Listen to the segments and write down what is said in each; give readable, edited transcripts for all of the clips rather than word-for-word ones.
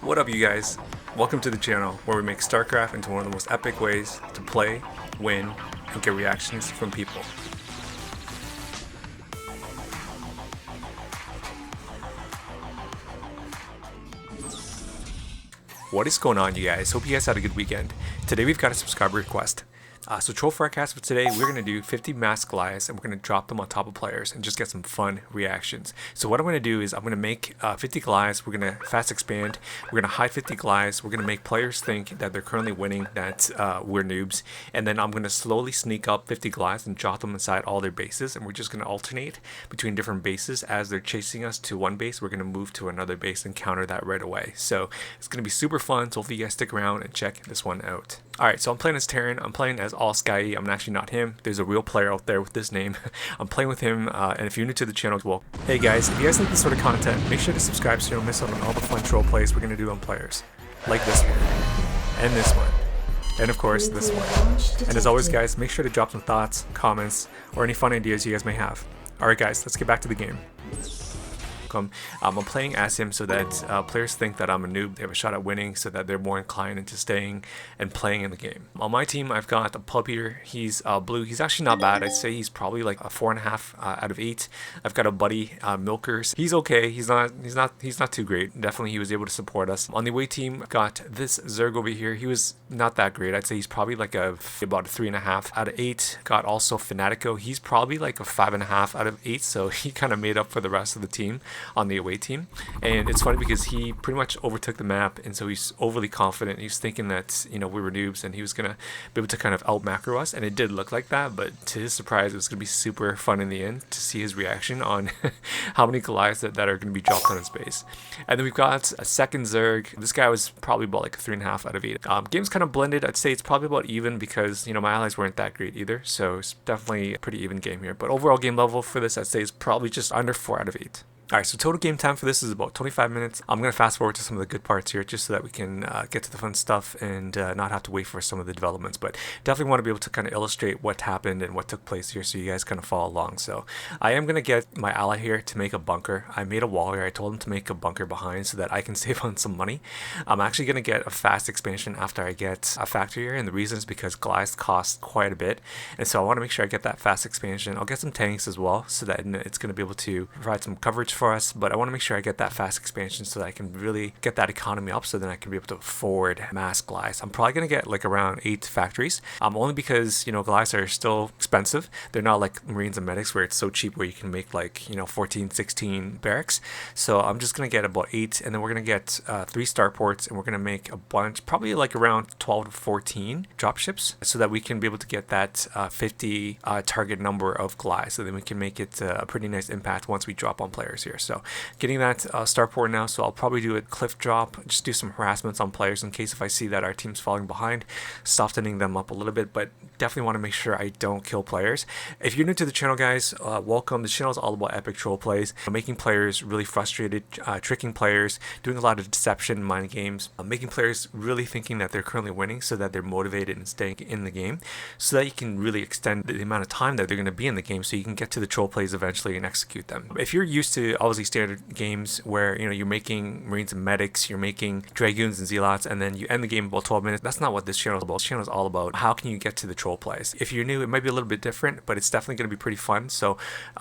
What up, you guys? Welcome to the channel where we make StarCraft into one of the most epic ways to play, win, and get reactions from people. What is going on, you guys? Hope you guys had a good weekend. Today we've got a subscriber request. So troll forecast for today, we're going to do 50 mass Goliaths and we're going to drop them on top of players and just get some fun reactions. So what I'm going to do is I'm going to make 50 Goliaths, we're going to fast expand, we're going to hide 50 Goliaths, we're going to make players think that they're currently winning, that we're noobs, and then I'm going to slowly sneak up 50 Goliaths and drop them inside all their bases, and we're just going to alternate between different bases. As they're chasing us to one base, we're going to move to another base and counter that right away. So it's going to be super fun, so hopefully you guys stick around and check this one out. Alright, so I'm playing as Terran, I'm playing as All Sky. I'm actually not him. There's a real player out there with this name. I'm playing with him, and if you're new to the channel, well, hey guys, if you guys like this sort of content, make sure to subscribe so you don't miss out on all the fun troll plays we're going to do on players. Like this one, and this one, and of course this one. And as always guys, make sure to drop some thoughts, comments, or any fun ideas you guys may have. Alright guys, let's get back to the game. I'm playing as him so that players think that I'm a noob. They have a shot at winning so that they're more inclined into staying and playing in the game. On my team, I've got a pub here. He's blue. He's actually not bad. I'd say he's probably like a 4.5 out of 8. I've got a buddy, Milkers. He's okay. He's not too great. Definitely he was able to support us. On the away team, I've got this Zerg over here. He was not that great. I'd say he's probably like about a 3.5 out of 8. Got also Fanatico. He's probably like a 5.5 out of 8. So he kind of made up for the rest of the team on the away team. And it's funny because he pretty much overtook the map, and so he's overly confident. He was thinking that, you know, we were noobs and he was gonna be able to kind of out macro us, and it did look like that, but to his surprise it was gonna be super fun in the end to see his reaction on how many Goliaths that are gonna be dropped on his base. And then we've got a second Zerg. This guy was probably about like a 3.5 out of 8. Game's kind of blended. I'd say it's probably about even because, you know, my allies weren't that great either, so it's definitely a pretty even game here. But overall game level for this, I'd say is probably just under 4 out of 8. Alright, so total game time for this is about 25 minutes. I'm going to fast forward to some of the good parts here just so that we can get to the fun stuff and not have to wait for some of the developments. But definitely want to be able to kind of illustrate what happened and what took place here so you guys kind of follow along. So I am going to get my ally here to make a bunker. I made a wall here. I told him to make a bunker behind so that I can save on some money. I'm actually going to get a fast expansion after I get a factory here, and the reason is because Goliaths cost quite a bit, and so I want to make sure I get that fast expansion. I'll get some tanks as well so that it's going to be able to provide some coverage for us, but I want to make sure I get that fast expansion so that I can really get that economy up so then I can be able to afford mass Goliaths. I'm probably going to get like around 8 factories, only because, you know, Goliaths are still expensive. They're not like Marines and Medics where it's so cheap where you can make like, you know, 14, 16 barracks. So I'm just going to get about 8, and then we're going to get 3 starports, and we're going to make a bunch, probably like around 12 to 14 dropships so that we can be able to get that 50 target number of Goliaths, so then we can make it a pretty nice impact once we drop on players here. So getting that starport now, so I'll probably do a cliff drop, just do some harassments on players in case if I see that our team's falling behind, softening them up a little bit, but definitely want to make sure I don't kill players. If you're new to the channel, guys, welcome. The channel is all about epic troll plays, making players really frustrated, tricking players, doing a lot of deception, mind games, making players really thinking that they're currently winning so that they're motivated and staying in the game, so that you can really extend the amount of time that they're going to be in the game so you can get to the troll plays eventually and execute them. If you're used to obviously standard games where, you know, you're making Marines and Medics, you're making Dragoons and Zealots, and then you end the game in about 12 minutes, that's not what this channel is about. This channel is all about how can you get to the troll plays. If you're new, it might be a little bit different, but it's definitely going to be pretty fun. So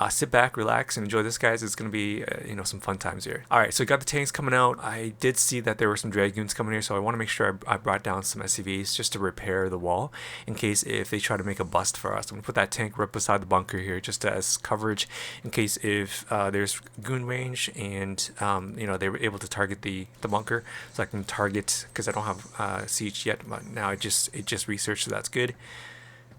sit back, relax, and enjoy this, guys. It's going to be you know, some fun times here. Alright, so we got the tanks coming out. I did see that there were some Dragoons coming here, so I want to make sure I brought down some SCVs just to repair the wall in case if they try to make a bust for us. I'm going to put that tank right beside the bunker here just as coverage in case if there's goon range and you know, they were able to target the bunker, so I can target, because I don't have siege yet, but now it just researched, so that's good.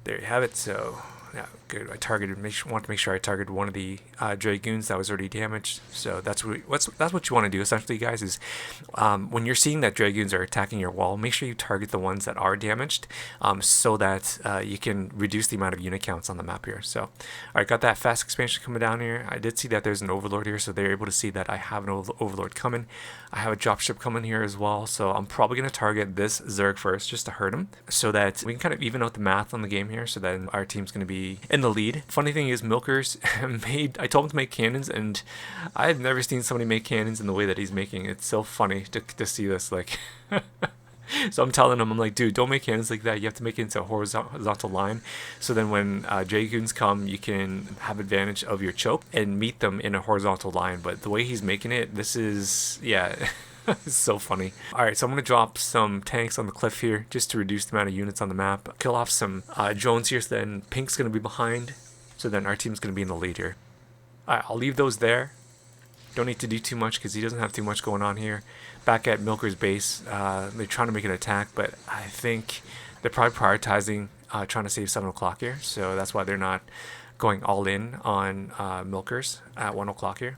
There you have it. So yeah, good. I targeted. Want to make sure I targeted one of the Dragoons that was already damaged. So that's what you want to do essentially, guys. Is when you're seeing that Dragoons are attacking your wall, make sure you target the ones that are damaged, so that you can reduce the amount of unit counts on the map here. So, all right, got that fast expansion coming down here. I did see that there's an Overlord here, so they're able to see that I have an Overlord coming. I have a dropship coming here as well, so I'm probably going to target this Zerg first just to hurt him, so that we can kind of even out the math on the game here, so that our team's going to be in the lead. Funny thing is, Milkers I told him to make cannons, and I've never seen somebody make cannons in the way that he's making. It's so funny to see this, like. So I'm telling him, I'm like, dude, don't make cannons like that. You have to make it into a horizontal line. So then when Dragoons come, you can have advantage of your choke and meet them in a horizontal line. But the way he's making it, this is, yeah, it's so funny. All right, so I'm going to drop some tanks on the cliff here just to reduce the amount of units on the map. Kill off some drones here, so then Pink's going to be behind. So then our team's going to be in the lead here. All right, I'll leave those there. Don't need to do too much because he doesn't have too much going on here. Back at Milker's base, they're trying to make an attack, but I think they're probably prioritizing trying to save 7 o'clock here. So that's why they're not going all in on Milkers at 1 o'clock here.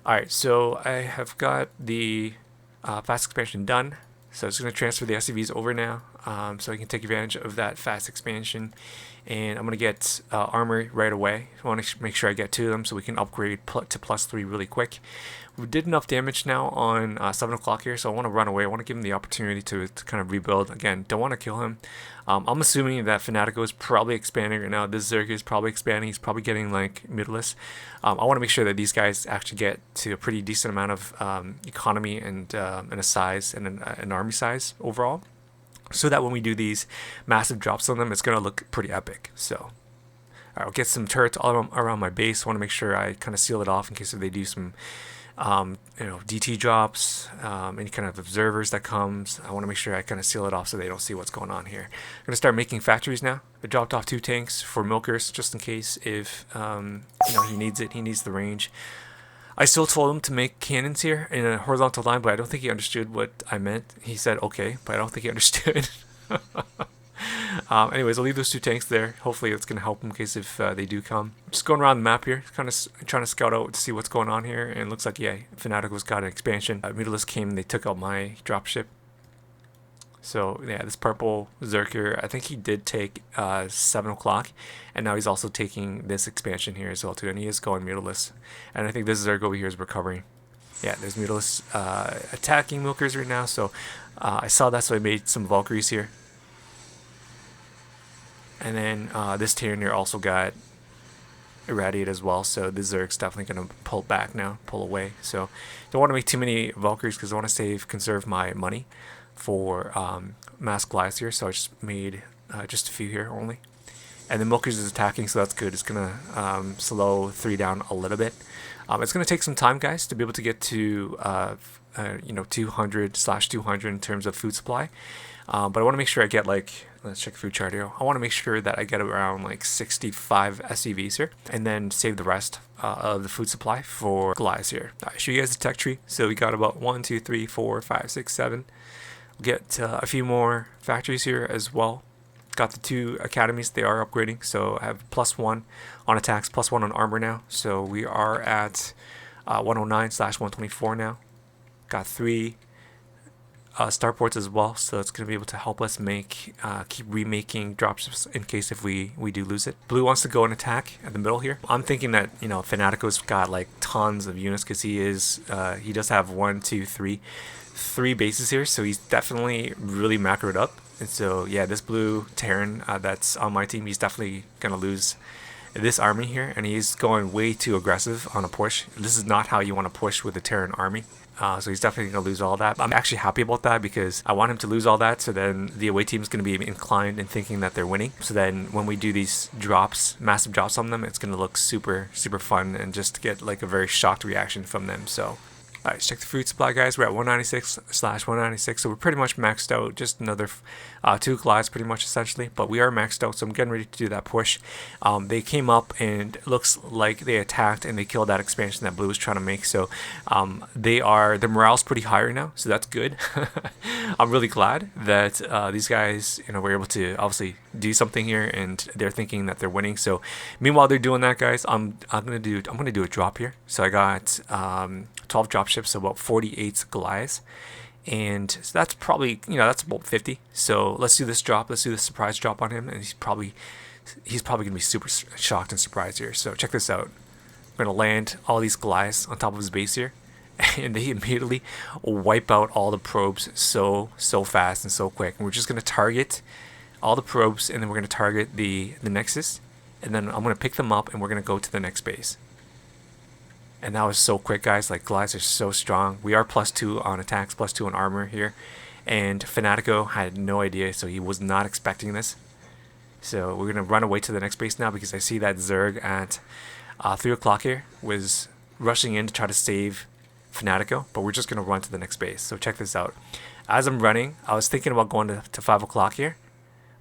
Alright, so I have got the fast expansion done. So it's going to transfer the SCVs over now, so I can take advantage of that fast expansion. And I'm going to get armor right away. I want to make sure I get 2 of them so we can upgrade to +3 really quick. We did enough damage now on 7 o'clock here, so I want to run away. I want to give him the opportunity to kind of rebuild. Again, don't want to kill him. I'm assuming that Fanatico is probably expanding right now. This Zerg is probably expanding. He's probably getting like Mutalisk. I want to make sure that these guys actually get to a pretty decent amount of economy and a size and an army size overall, so that when we do these massive drops on them, it's going to look pretty epic. So I'll get some turrets all around my base. I want to make sure I kind of seal it off in case if they do some DT drops, any kind of observers that comes. I want to make sure I kind of seal it off so they don't see what's going on here. I'm going to start making factories now. I dropped off 2 tanks for Milkers just in case if he needs it. He needs the range. I still told him to make cannons here in a horizontal line, but I don't think he understood what I meant. He said okay, but I don't think he understood. Anyways, I'll leave those 2 tanks there. Hopefully it's going to help in case if they do come. Just going around the map here, kind of trying to scout out to see what's going on here. And it looks like, yeah, Fanatico's got an expansion. Mutalisk came and they took out my dropship. So, yeah, this purple Zerg here, I think he did take 7 o'clock. And now he's also taking this expansion here as well, too. And he is going Mutalisk. And I think this Zerg over here is recovering. Yeah, there's Mutalisk attacking Milkers right now. So, I saw that, so I made some Valkyries here. And then this Tyranneer also got irradiated as well, so this Zerg's definitely going to pull back now, pull away. So don't want to make too many Valkyries because I want to conserve my money for mass Goliaths here. So I just made just a few here only. And the Milkers is attacking, so that's good. It's going to slow 3 down a little bit. It's going to take some time, guys, to be able to get to 200/200 in terms of food supply. But I want to make sure I get like, let's check the food chart here. I want to make sure that I get around like 65 SCVs here, and then save the rest of the food supply for Goliaths here. I'll show you guys the tech tree. So we got about 1, 2, 3, 4, 5, 6, 7. We'll get a few more factories here as well. Got the 2 academies, they are upgrading. So I have +1 on attacks, +1 on armor now. So we are at 109/124 now. Got 3 starports as well, so it's going to be able to help us keep remaking dropships in case if we do lose it. Blue wants to go and attack at the middle here. I'm thinking that Fanatico's got like tons of units because he does have 3 bases here, so he's definitely really macroed up. And so yeah, this blue Terran that's on my team, he's definitely gonna lose this army here, and he's going way too aggressive on a push. This is not how you want to push with a Terran army. So he's definitely going to lose all that. I'm actually happy about that because I want him to lose all that, so then the away team is going to be inclined in thinking that they're winning. So then when we do these drops, massive drops on them, it's going to look super, super fun and just get like a very shocked reaction from them. So alright, let's check the food supply, guys. We're at 196/196, so we're pretty much maxed out. Just another 2 Goliaths pretty much essentially, but we are maxed out, so I'm getting ready to do that push. They came up and it looks like they attacked and they killed that expansion that blue was trying to make, so their morale's pretty high right now, so that's good. I'm really glad that these guys were able to obviously do something here, and they're thinking that they're winning. So meanwhile they're doing that, guys, I'm gonna do a drop here. So I got 12 dropships, so about 48 Goliaths, and so that's probably that's about 50. So let's do this drop. Let's do this surprise drop on him, and he's probably gonna be super shocked and surprised here. So check this out. We're gonna land all these Goliaths on top of his base here, and they immediately wipe out all the probes so fast and so quick. And we're just gonna target all the probes, and then we're gonna target the Nexus, and then I'm going to pick them up and we're going to go to the next base. And that was so quick, guys. Like, Goliaths are so strong. We are +2 on attacks, +2 on armor here. And Fanatico had no idea, so he was not expecting this. So we're going to run away to the next base now because I see that Zerg at 3 o'clock here was rushing in to try to save Fanatico. But we're just going to run to the next base. So check this out. As I'm running, I was thinking about going to 5 o'clock here.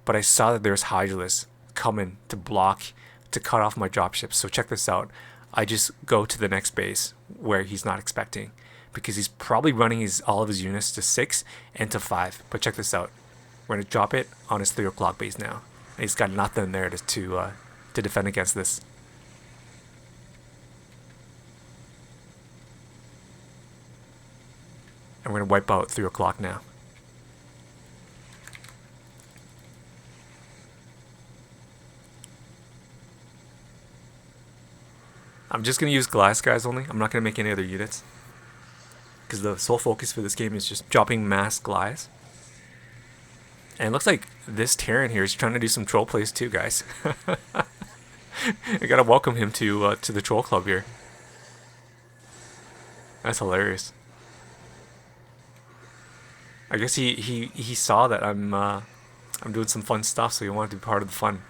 But I saw that there's Hydralisks coming to block, to cut off my dropships. So check this out. I just go to the next base where he's not expecting, because he's probably running all of his units to 6 and to 5. But check this out. We're going to drop it on his 3 o'clock base now. And he's got nothing there to defend against this. And we're going to wipe out 3 o'clock now. I'm just going to use Goliaths, guys, only. I'm not going to make any other units, because the sole focus for this game is just dropping mass Goliaths. And it looks like this Terran here is trying to do some troll plays too, guys. I gotta welcome him to the troll club here. That's hilarious. I guess he saw that I'm doing some fun stuff, so he wanted to be part of the fun.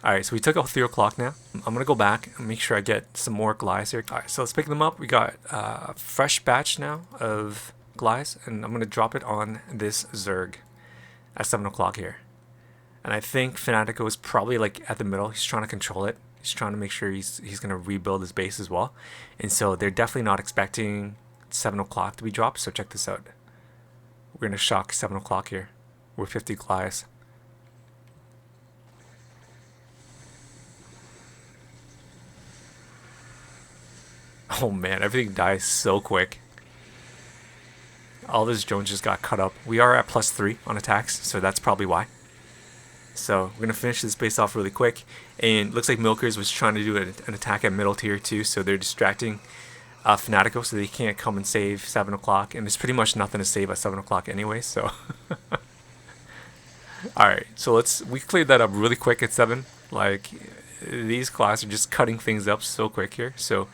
Alright, so we took out 3 o'clock now. I'm gonna go back and make sure I get some more Goliaths here. Alright, so let's pick them up. We got a fresh batch now of Goliaths, and I'm gonna drop it on this Zerg at 7 o'clock here. And I think Fanatico is probably like at the middle. He's trying to control it. He's trying to make sure he's gonna rebuild his base as well. And so they're definitely not expecting 7 o'clock to be dropped. So check this out. We're gonna shock 7 o'clock here. We're 50 Goliaths. Oh man, everything dies so quick. All those drones just got cut up. We are at +3 on attacks, so that's probably why. So we're gonna finish this base off really quick. And looks like Milkers was trying to do an attack at middle tier too, so they're distracting Fanatico, so they can't come and save 7 o'clock. And there's pretty much nothing to save at 7 o'clock anyway, so. Alright, so we cleared that up really quick at 7. Like, these class are just cutting things up so quick here. So,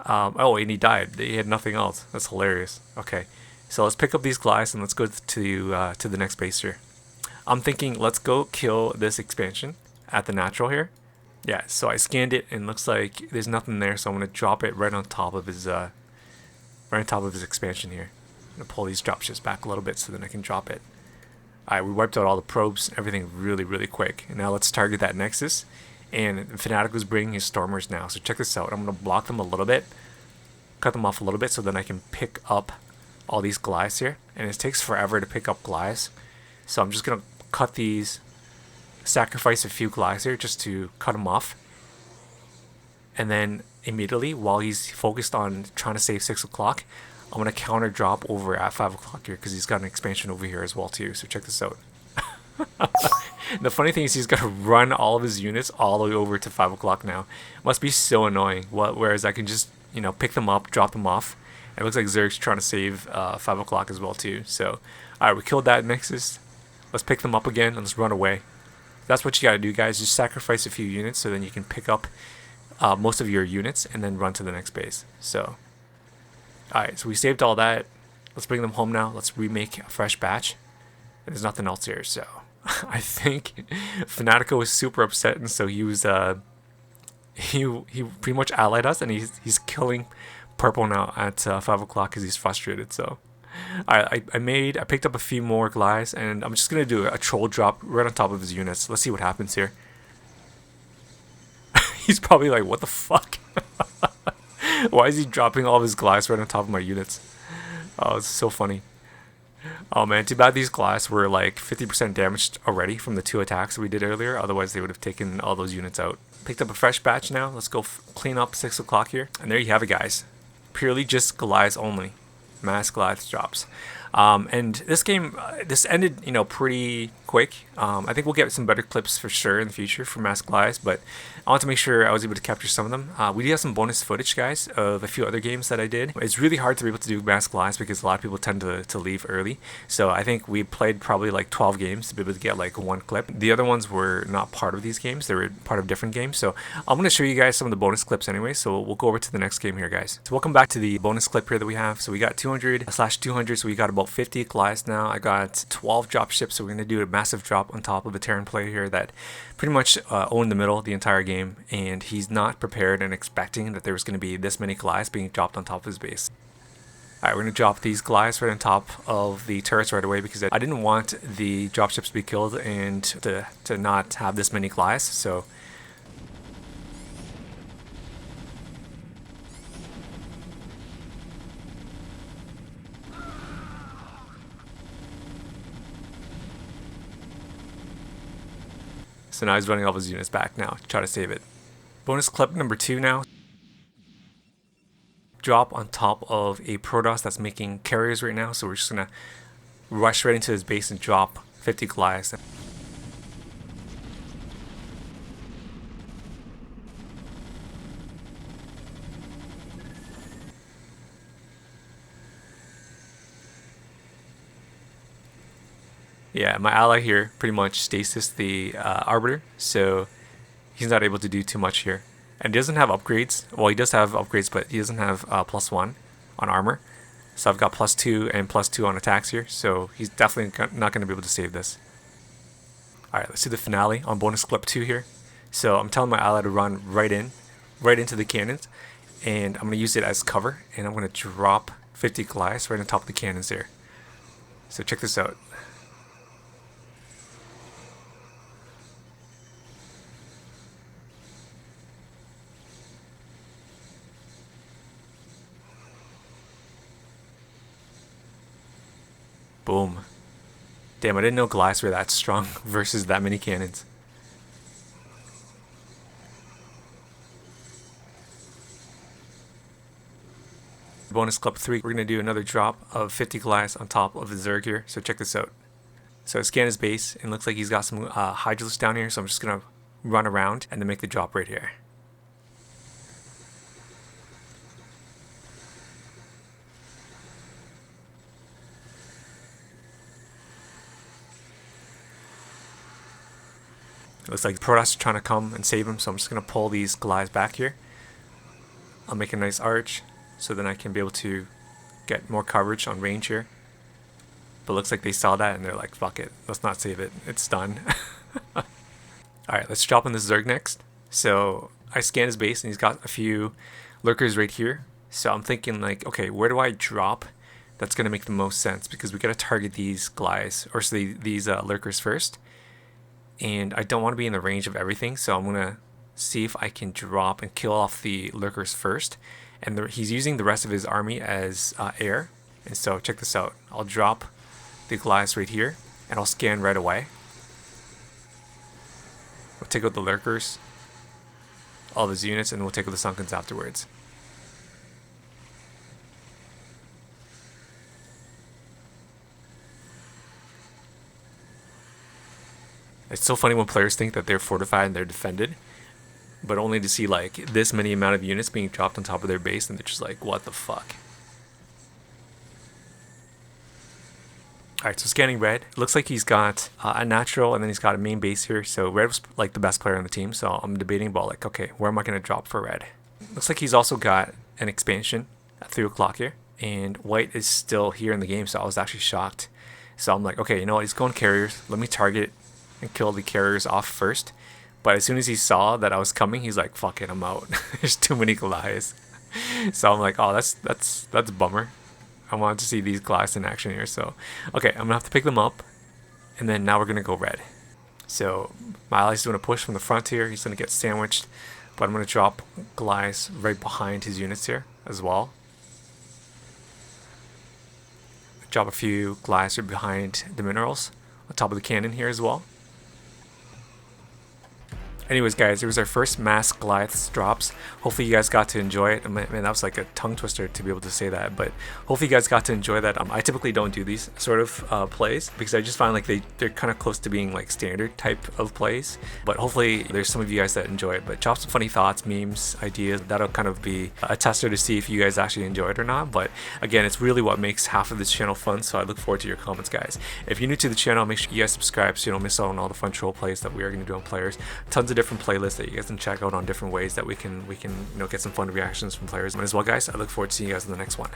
oh, and he died. He had nothing else. That's hilarious. Okay, so let's pick up these Goliaths and let's go to the next base here. I'm thinking let's go kill this expansion at the natural here. Yeah, so I scanned it and looks like there's nothing there, so I'm gonna drop it right on top of his expansion here. I'm gonna pull these dropships back a little bit so then I can drop it. Alright, we wiped out all the probes, everything really quick. And now let's target that Nexus. And Fanatico's bringing his Stormers now. So check this out. I'm going to block them a little bit. Cut them off a little bit so then I can pick up all these Goliaths here. And it takes forever to pick up Goliaths. So I'm just going to cut these. Sacrifice a few Goliaths here just to cut them off. And then immediately, while he's focused on trying to save 6 o'clock, I'm going to counter drop over at 5 o'clock here because he's got an expansion over here as well too. So check this out. The funny thing is he's got to run all of his units all the way over to 5 o'clock now. Must be so annoying. Whereas I can just, pick them up, drop them off. It looks like Zerg's trying to save 5 o'clock as well too. So, alright, we killed that Nexus. Let's pick them up again and let's run away. That's what you got to do, guys. Just sacrifice a few units so then you can pick up most of your units and then run to the next base. So, alright, so we saved all that. Let's bring them home now. Let's remake a fresh batch. And there's nothing else here, so I think Fanatico was super upset, and so he was he pretty much allied us, and he's killing purple now at 5 o'clock because he's frustrated. So I picked up a few more Goliaths, and I'm just gonna do a troll drop right on top of his units. Let's see what happens here. He's probably like, what the fuck? Why is he dropping all of his Goliaths right on top of my units? Oh, it's so funny. Oh man, too bad these Goliaths were like 50% damaged already from the 2 attacks we did earlier. Otherwise, they would have taken all those units out. Picked up a fresh batch now. Let's go clean up 6 o'clock here. And there you have it, guys. Purely just Goliaths only. Mass Goliath drops. And this game, this ended, pretty quick. I think we'll get some better clips for sure in the future for Mass Goliaths, but I want to make sure I was able to capture some of them. We do have some bonus footage, guys, of a few other games that I did. It's really hard to be able to do Mass Goliaths because a lot of people tend to leave early. So I think we played probably like 12 games to be able to get like one clip. The other ones were not part of these games. They were part of different games. So I'm going to show you guys some of the bonus clips anyway. So we'll go over to the next game here, guys. So welcome back to the bonus clip here that we have. So we got 200/200. So we got about 50 Goliaths now. I got 12 drop ships. So we're going to do a massive drop on top of a Terran player here that pretty much owned the middle the entire game. And he's not prepared and expecting that there was going to be this many Goliaths being dropped on top of his base. Alright, we're going to drop these Goliaths right on top of the turrets right away because I didn't want the dropships to be killed and to not have this many Goliaths, so... So now he's running all of his units back now to try to save it. Bonus clip number 2 now. Drop on top of a Protoss that's making carriers right now, so we're just gonna rush right into his base and drop 50 Goliaths. Yeah, my ally here pretty much stasis the Arbiter, so he's not able to do too much here. And he doesn't have upgrades. Well, he does have upgrades, but he doesn't have +1 on armor. So I've got +2 and +2 on attacks here, so he's definitely not going to be able to save this. Alright, let's do the finale on bonus clip 2 here. So I'm telling my ally to run right into the cannons, and I'm going to use it as cover, and I'm going to drop 50 Goliaths right on top of the cannons here. So check this out. Boom. Damn, I didn't know Goliaths were that strong versus that many cannons. Bonus clip 3, we're going to do another drop of 50 Goliaths on top of the Zerg here, so check this out. So I scan his base, and it looks like he's got some Hydralisks down here, so I'm just going to run around and then make the drop right here. It looks like the Protoss are trying to come and save him, so I'm just going to pull these Goliaths back here. I'll make a nice arch, so then I can be able to get more coverage on range here. But it looks like they saw that and they're like, fuck it, let's not save it, it's done. Alright, let's drop on this Zerg next. So I scanned his base and he's got a few lurkers right here. So I'm thinking like, okay, where do I drop that's going to make the most sense? Because we got to target these Goliaths, or so these lurkers first. And I don't want to be in the range of everything, so I'm going to see if I can drop and kill off the lurkers first. And he's using the rest of his army as air. And so check this out. I'll drop the Goliaths right here, and I'll scan right away. We'll take out the lurkers, all of his units, and we'll take out the Sunkens afterwards. It's so funny when players think that they're fortified and they're defended, but only to see like this many amount of units being dropped on top of their base, and they're just like, what the fuck? Alright, so scanning red. It looks like he's got a natural, and then he's got a main base here. So red was like the best player on the team, so I'm debating about like, okay, where am I going to drop for red? Looks like he's also got an expansion at 3 o'clock here, and white is still here in the game, so I was actually shocked. So I'm like, okay, you know what, he's going carriers. Let me target and kill the carriers off first. But as soon as he saw that I was coming, he's like, fuck it, I'm out. There's too many Goliaths. So I'm like, oh, that's a bummer. I wanted to see these Goliaths in action here. So okay, I'm gonna have to pick them up, and then now we're gonna go red. So my ally's doing a push from the front here. He's gonna get sandwiched, but I'm gonna drop Goliaths right behind his units here as well. Drop a few Goliaths right behind the minerals on top of the cannon here as well. Anyways, guys, it was our first mass Goliaths drops. Hopefully you guys got to enjoy it. Man, that was like a tongue twister to be able to say that, but hopefully you guys got to enjoy that. I typically don't do these sort of plays because I just find like they're kind of close to being like standard type of plays, but hopefully there's some of you guys that enjoy it. But drop some funny thoughts, memes, ideas. That'll kind of be a tester to see if you guys actually enjoy it or not. But again, it's really what makes half of this channel fun, so I look forward to your comments, guys. If you're new to the channel, make sure you guys subscribe so you don't miss out on all the fun troll plays that we are going to do on players. Tons of different playlists that you guys can check out on different ways that we can get some fun reactions from players as well, guys. I look forward to seeing you guys in the next one.